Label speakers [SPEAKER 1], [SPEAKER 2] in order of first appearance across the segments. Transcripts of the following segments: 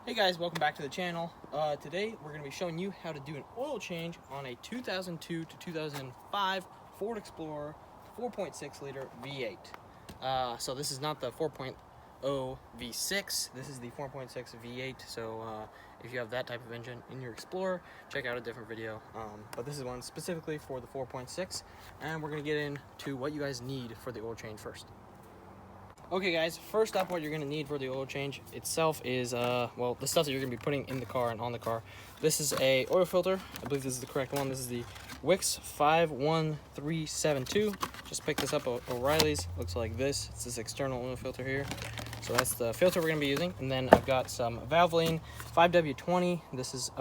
[SPEAKER 1] Hey guys, welcome back to the channel. Today we're going to be showing you how to do an oil change on a 2002 to 2005 Ford Explorer 4.6 liter V8. So this is not the 4.0 V6, this is the 4.6 V8. So if you have that type of engine in your Explorer, check out a different video. But this is one specifically for the 4.6, and we're going to get into what you guys need for the oil change first. Okay guys, first up what you're going to need for the oil change itself is, well, the stuff that you're going to be putting in the car and on the car. This is a oil filter. I believe this is the correct one. This is the Wix 51372. Just picked this up at O'Reilly's. Looks like this. It's this external oil filter here. So that's the filter we're going to be using. And then I've got some Valvoline 5W20. This is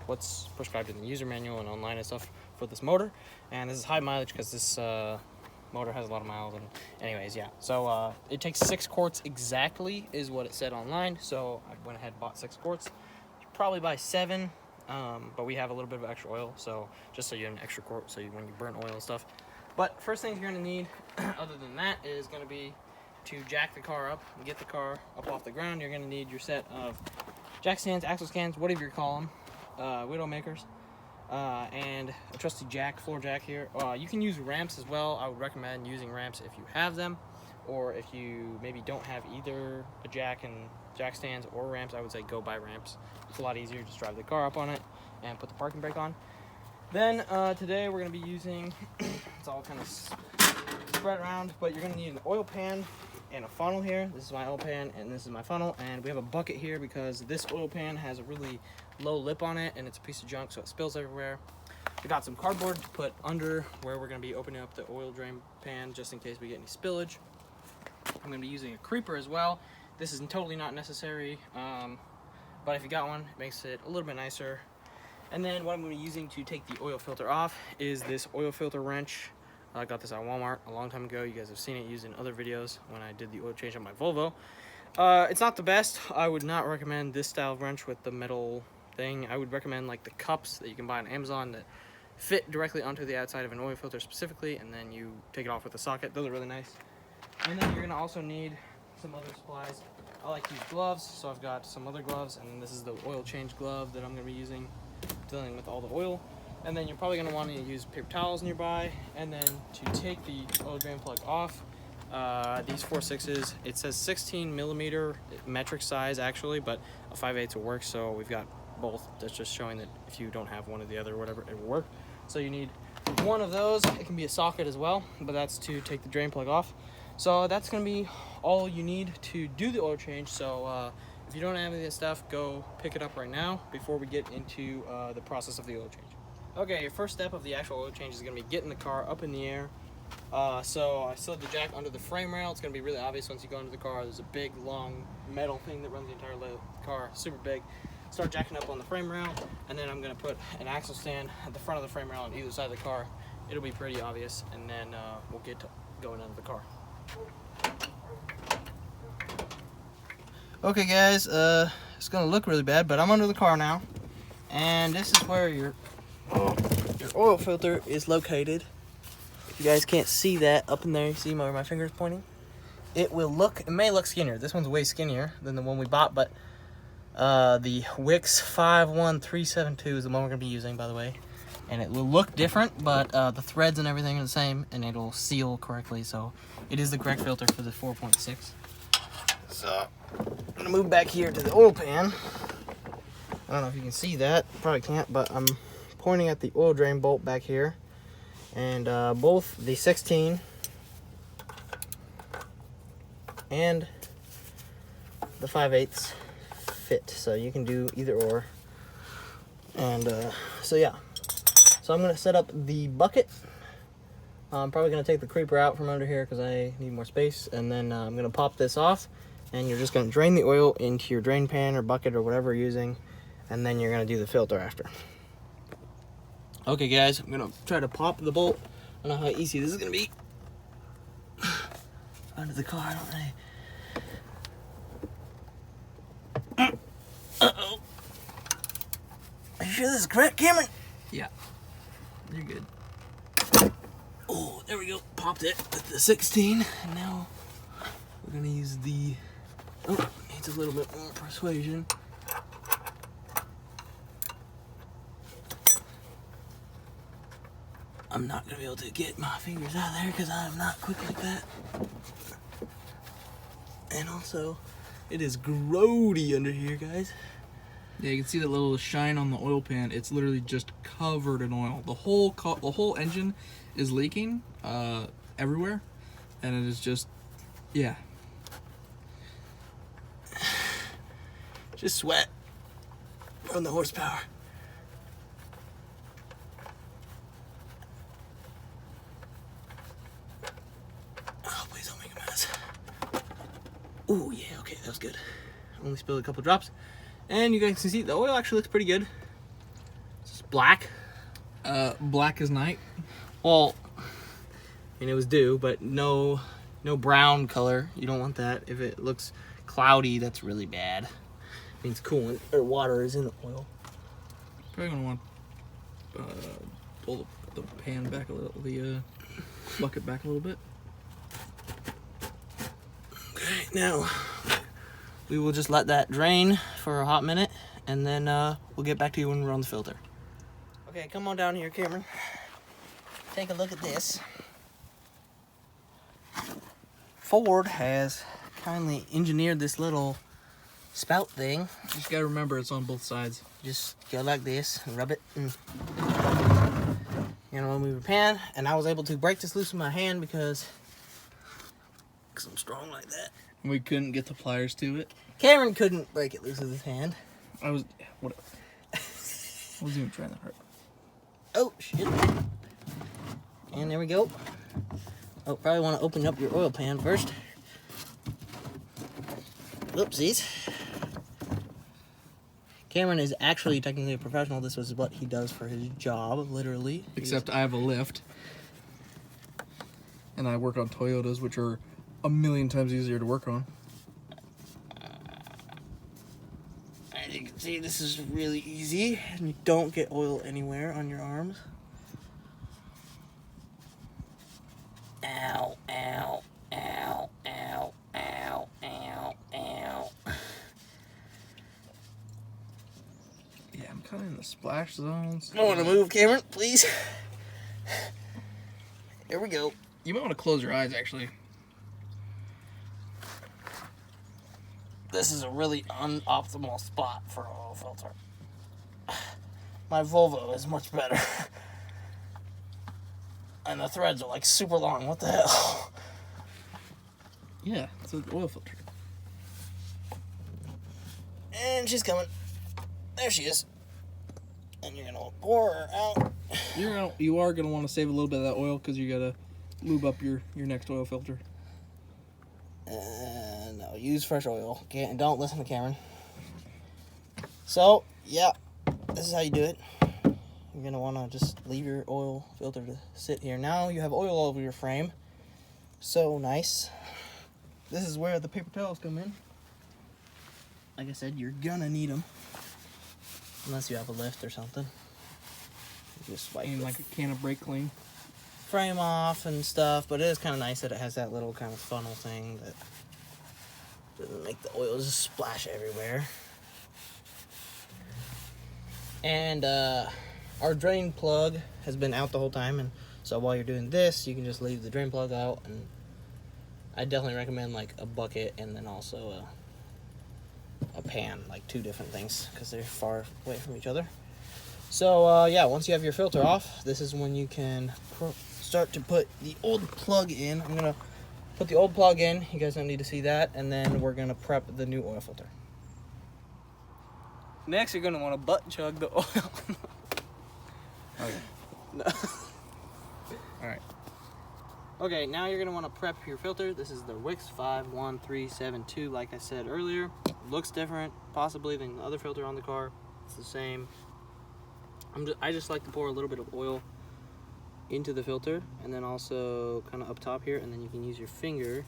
[SPEAKER 1] what's prescribed in the user manual and online and stuff for this motor. And this is high mileage because this motor has a lot of miles. And anyways, yeah, so it takes 6 quarts exactly is what it said online, so I went ahead and bought 6 quarts. You probably buy 7, but we have a little bit of extra oil, so just so you have an extra quart so when you burn oil and stuff. But first thing you're going to need other than that is going to be to jack the car up and get the car up off the ground. You're going to need your set of jack stands, axle stands, whatever you call them, Widowmakers. And a trusty jack, floor jack here. You can use ramps as well. I would recommend using ramps if you have them, or if you maybe don't have either a jack and jack stands or ramps, I would say go buy ramps. It's a lot easier. Just drive the car up on it and put the parking brake on. Then today we're going to be using, it's all kind of spread around, but you're going to need an oil pan and a funnel here. This is my oil pan and this is my funnel, and we have a bucket here because this oil pan has a really low lip on it and it's a piece of junk, so it spills everywhere. We got some cardboard to put under where we're going to be opening up the oil drain pan just in case we get any spillage. I'm going to be using a creeper as well. This is totally not necessary, but if you got one, it makes it a little bit nicer. And then what I'm going to be using to take the oil filter off is this oil filter wrench. I got this at Walmart a long time ago. You guys have seen it used in other videos when I did the oil change on my Volvo. It's not the best. I would not recommend this style of wrench with the metal thing. I would recommend like the cups that you can buy on Amazon that fit directly onto the outside of an oil filter specifically, and then you take it off with a socket. Those are really nice. And then you're going to also need some other supplies. I like to use gloves, so I've got some other gloves, and then this is the oil change glove that I'm going to be using, dealing with all the oil. And then you're probably going to want to use paper towels nearby. And then to take the oil drain plug off, these 4.6s, it says 16 millimeter metric size actually, but a 5/8 will work, so we've got both. That's just showing that if you don't have one or the other or whatever, it will work. So you need one of those. It can be a socket as well, but that's to take the drain plug off. So that's going to be all you need to do the oil change. So if you don't have any of this stuff, go pick it up right now before we get into the process of the oil change. Okay, your first step of the actual oil change is going to be getting the car up in the air. So I slid the jack under the frame rail. It's going to be really obvious once you go into the car. There's a big, long metal thing that runs the entire car, super big. Start jacking up on the frame rail, and then I'm going to put an axle stand at the front of the frame rail on either side of the car. It'll be pretty obvious, and then we'll get to going into the car. Okay guys, it's going to look really bad, but I'm under the car now, and this is where your oil filter is located. You guys can't see that up in there. You see where my finger's pointing? It may look skinnier. This one's way skinnier than the one we bought, but the Wix 51372 is the one we're going to be using, by the way. And it will look different, but the threads and everything are the same, and it'll seal correctly. So it is the correct filter for the 4.6. So I'm going to move back here to the oil pan. I don't know if you can see that. Probably can't, but I'm pointing at the oil drain bolt back here. And both the 16 and the 5/8 fit, so you can do either or. And so yeah, so I'm gonna set up the bucket. I'm probably gonna take the creeper out from under here because I need more space, and then I'm gonna pop this off, and you're just gonna drain the oil into your drain pan or bucket or whatever you're using, and then you're gonna do the filter after. Okay guys, I'm gonna try to pop the bolt. I don't know how easy this is gonna be. Under the car, don't I? Uh-oh. Are you sure this is correct, Cameron? Yeah, you're good. Oh, there we go. Popped it with the 16. And now we're gonna use the, oh, needs a little bit more persuasion. I'm not gonna be able to get my fingers out of there because I'm not quick like that. And also, it is grody under here, guys.
[SPEAKER 2] Yeah, you can see that little shine on the oil pan. It's literally just covered in oil. The whole engine is leaking everywhere, and it is just, yeah.
[SPEAKER 1] Just sweat from the horsepower. Oh, please don't make a mess. Oh, yeah, okay, that was good. Only spilled a couple drops. And you guys can see the oil actually looks pretty good. It's just black.
[SPEAKER 2] Black as night.
[SPEAKER 1] Well, and it was due, but no brown color. You don't want that. If it looks cloudy, that's really bad. It means coolant or water is in the oil.
[SPEAKER 2] Probably gonna want pull the pan back a little, the bucket back a little bit.
[SPEAKER 1] Okay, now we will just let that drain for a hot minute, and then we'll get back to you when we're on the filter. Okay, come on down here, Cameron. Take a look at this. Ford has kindly engineered this little spout thing.
[SPEAKER 2] You just gotta remember it's on both sides.
[SPEAKER 1] Just go like this and rub it. And you know, we'll move the pan, and I was able to break this loose with my hand because I'm strong like that.
[SPEAKER 2] We couldn't get the pliers to it.
[SPEAKER 1] Cameron couldn't break it loose with his hand.
[SPEAKER 2] I wasn't even trying that hard.
[SPEAKER 1] Oh, shit. And there we go. Oh, probably want to open up your oil pan first. Oopsies. Cameron is actually technically a professional. This was what he does for his job, literally.
[SPEAKER 2] Except I have a lift. And I work on Toyotas, which are a million times easier to work on.
[SPEAKER 1] As you can see, this is really easy, and you don't get oil anywhere on your arms. Ow, ow, ow, ow, ow, ow, ow.
[SPEAKER 2] Yeah, I'm kind of in the splash zones.
[SPEAKER 1] I want to move, Cameron, please. Here we go.
[SPEAKER 2] You might want to close your eyes, actually.
[SPEAKER 1] This is a really unoptimal spot for an oil filter. My Volvo is much better. And the threads are like super long. What the hell?
[SPEAKER 2] Yeah, it's an oil filter.
[SPEAKER 1] And she's coming. There she is. And you're gonna pour her out.
[SPEAKER 2] You are gonna want to save a little bit of that oil because you gotta lube up your next oil filter.
[SPEAKER 1] No, use fresh oil. Don't listen to Cameron. So, yeah, this is how you do it. You're gonna wanna just leave your oil filter to sit here. Now you have oil all over your frame. So nice. This is where the paper towels come in. Like I said, you're gonna need them. Unless you have a lift or something. You just wipe
[SPEAKER 2] Like a can of brake clean.
[SPEAKER 1] frame off and stuff, but it is kind of nice that it has that little kind of funnel thing that doesn't make the oil just splash everywhere. And our drain plug has been out the whole time, and so while you're doing this, you can just leave the drain plug out. And I definitely recommend like a bucket and then also a pan, like two different things, because they're far away from each other. So yeah, once you have your filter off, this is when you can start to put the old plug in. I'm gonna put the old plug in. You guys don't need to see that, and then we're gonna prep the new oil filter. Next, you're gonna want to butt chug the oil.
[SPEAKER 2] Okay.
[SPEAKER 1] No.
[SPEAKER 2] All right.
[SPEAKER 1] Okay, now you're gonna want to prep your filter. This is the Wix 51372. Like I said earlier, looks different possibly than the other filter on the car. It's the same. I just like to pour a little bit of oil into the filter, and then also kind of up top here, and then you can use your finger.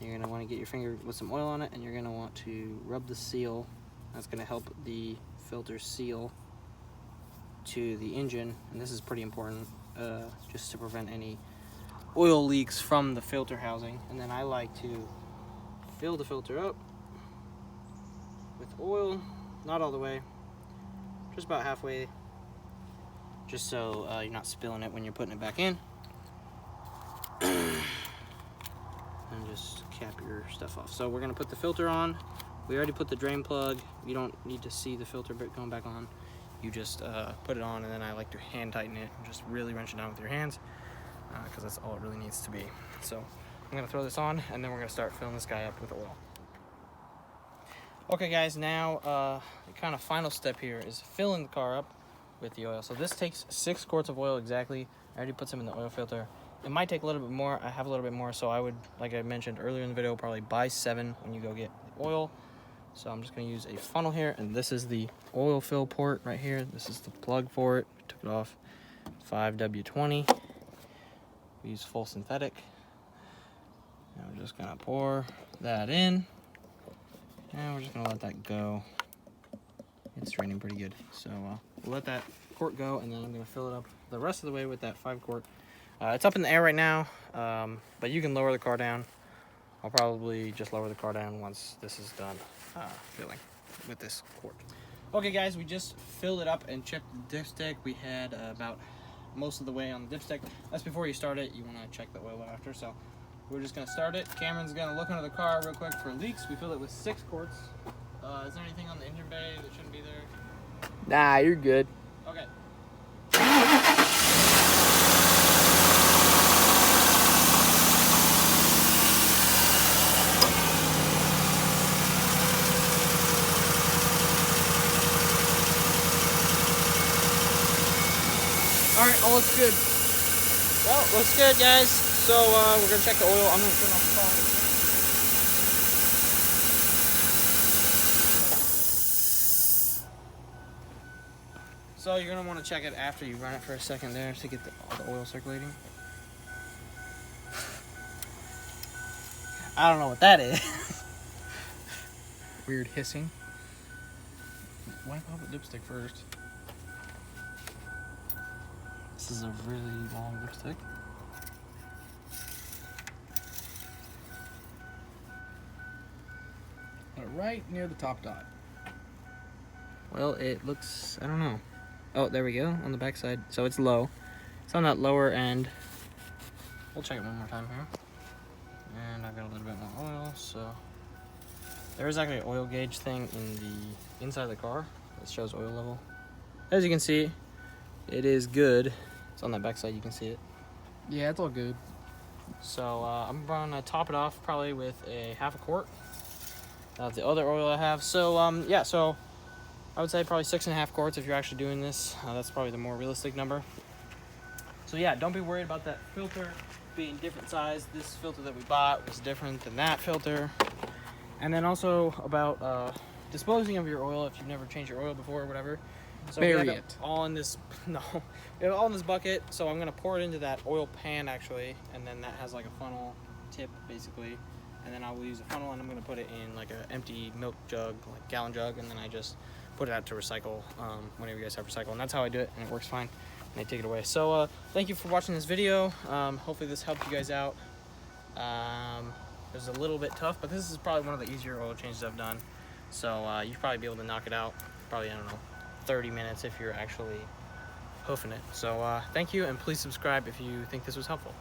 [SPEAKER 1] You're gonna want to get your finger with some oil on it, and you're gonna want to rub the seal. That's gonna help the filter seal to the engine, and this is pretty important, just to prevent any oil leaks from the filter housing. And then I like to fill the filter up with oil, not all the way, just about halfway, just so you're not spilling it when you're putting it back in. And just cap your stuff off. So we're gonna put the filter on. We already put the drain plug. You don't need to see the filter bit going back on. You just put it on, and then I like to hand tighten it and just really wrench it down with your hands, because that's all it really needs to be. So I'm gonna throw this on, and then we're gonna start filling this guy up with oil. Okay guys, now the kind of final step here is filling the car up with the oil. So this takes 6 quarts of oil exactly. I already put some in the oil filter. It might take a little bit more. I have a little bit more, so I would, like I mentioned earlier in the video, probably buy 7 when you go get the oil. So I'm just going to use a funnel here, and this is the oil fill port right here. This is the plug for it. Took it off. 5W20. We use full synthetic. And we're just going to pour that in, and we're just going to let that go. It's draining pretty good, so we'll let that quart go, and then I'm going to fill it up the rest of the way with that 5 quart. It's up in the air right now, but you can lower the car down. I'll probably just lower the car down once this is done filling with this quart. Okay guys, we just filled it up and checked the dipstick. We had about most of the way on the dipstick. That's before you start it. You want to check the oil after. So we're just going to start it. Cameron's going to look under the car real quick for leaks. We filled it with 6 quarts. Is there anything on the engine bay that shouldn't be there?
[SPEAKER 2] Nah, you're good.
[SPEAKER 1] Okay. All right, all looks good. Well, looks good, guys. So we're gonna check the oil. I'm gonna turn off the car. So you're gonna want to check it after you run it for a second there to get all the oil circulating. I don't know what that is.
[SPEAKER 2] Weird hissing. Wipe off the dipstick first.
[SPEAKER 1] This is a really long dipstick.
[SPEAKER 2] Right near the top dot.
[SPEAKER 1] Well, it looks, I don't know. Oh, there we go, on the back side. So it's low. It's on that lower end. We'll check it one more time here. And I've got a little bit more oil, so. There is actually an oil gauge thing in the inside of the car that shows oil level. As you can see, it is good. It's on that back side, you can see it.
[SPEAKER 2] Yeah, it's all good.
[SPEAKER 1] So I'm gonna top it off probably with a half a quart of the other oil I have. So yeah, so I would say probably 6.5 quarts if you're actually doing this. That's probably the more realistic number. So yeah, don't be worried about that filter being different size. This filter that we bought was different than that filter. And then also about disposing of your oil if you've never changed your oil before or whatever. So
[SPEAKER 2] Bury
[SPEAKER 1] we have
[SPEAKER 2] it.
[SPEAKER 1] all in this, no, we have it all in this bucket. So I'm gonna pour it into that oil pan actually, and then that has like a funnel tip basically. And then I will use a funnel, and I'm gonna put it in like an empty milk jug, like gallon jug, and then I just put it out to recycle whenever you guys have recycle, and that's how I do it, and it works fine. And I take it away. So thank you for watching this video. Hopefully this helped you guys out. It was a little bit tough, but this is probably one of the easier oil changes I've done. So you'll probably be able to knock it out probably, I don't know, 30 minutes if you're actually hoofing it. So thank you, and please subscribe if you think this was helpful.